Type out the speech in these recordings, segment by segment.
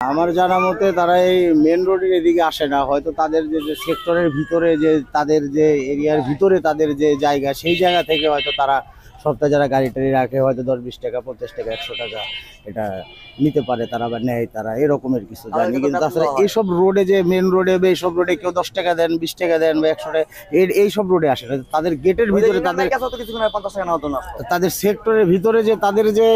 আমার জানা মতে তারা এই মেন রোডের এদিকে আসে না, হয়তো তাদের যে সেক্টরের ভিতরে যে তাদের যে এরিয়ার ভিতরে তাদের যে জায়গা, সেই জায়গা থেকে হয়তো তারা সপ্তাহে যারা গাড়ি টাড়ি রাখে হয়তো 10-20 টাকা 50 টাকা 100 টাকা এটা নিতে পারে তারা বা নেয় তারা, এরকমের কিছু জানি। কিন্তু তাছাড়া এইসব রোডে যে মেন রোডে বা এইসব রোডে কেউ 10 টাকা দেন 20 টাকা দেন বা 100 টাকা এইসব রোডে আসে না। তাদের গেটের ভিতরে তাদের সেক্টরের ভিতরে যে তাদের যে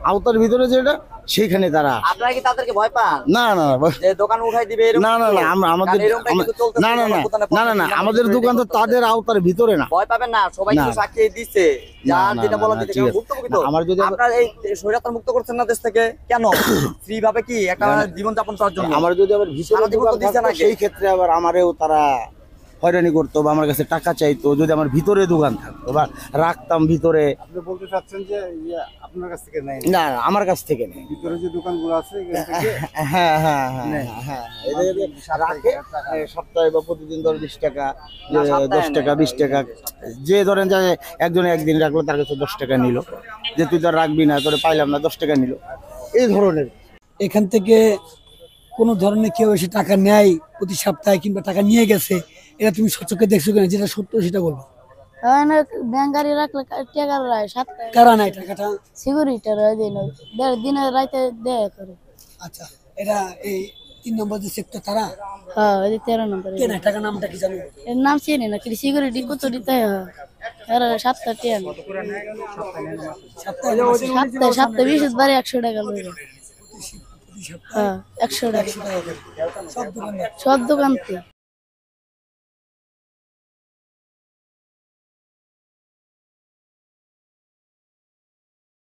আওতার ভিতরে যেটা সেইখানে তারা। আপনারা কি তাদেরকে ভয় পান? না না যে দোকান উঠাই দিবে এরকম? না না না আমাদের না না না না না না আমাদের দোকান তো তাদের আওতার ভিতরে না। ভয় পাবেন না, সবাই কিছু সাক্ষী দিচ্ছে, যার যেটা বলা দিতে মুক্ত আমার যদি আপনারা এই স্বৈরাচার মুক্ত করছেন না দেশ থেকে কেন? ফ্রি ভাবে কি একটা জীবন যাপন করার জন্য? আমার যদি আবার ভিতরে দোকান থাকতো সেই ক্ষেত্রে আবার আমারেও তারা হয়রানি করতো বা আমার কাছে টাকা চাইতো, যদি আমার ভিতরে দোকান থাকতো বা রাখতাম ভিতরে। আপনি বলতে চাচ্ছেন যে আপনার কাছ থেকে নেই? না আমার কাছ থেকে নেই, ভিতরে যে দোকানগুলো আছে এখান থেকে। হ্যাঁ হ্যাঁ হ্যাঁ হ্যাঁ রাখে সপ্তাহে বা প্রতিদিন 10-20 টাকা 10 টাকা 20 টাকা, যে ধরেন যে একজন একদিন রাখলো তার কাছে 10 টাকা নিল, যে তুই তো রাখবি না তোরে পাইলাম না 10 টাকা নিল, এই ধরনের। এখান থেকে কোনো ধরনের কেউ এসে টাকা নেয় প্রতি সপ্তাহে কিংবা টাকা নিয়ে গেছে, এটা তুমি সচক্ষে দেখছো কিনা? যেটা সত্য সেটা বলবো। ব্যাংক গাড়ি রাখলে টাকা রায় 7 টাকা কারা নাই টাকাটা? সিকিউরিটি দিনে রাইতে দেয় করে। আচ্ছা, এটা এই 3 নম্বর যে সেক্টর তারা? হ্যাঁ, 13 নম্বর। কে নাই টাকা? নামটা কি জানো? এর নাম চিনি না, কিন্তু সিকিউরিটি কত দিতে হয়? 7 টাকা। সপ্তাহে 20 বারে 100 টাকা লইবে। হ্যাঁ, 100 টাকা সব দোকান।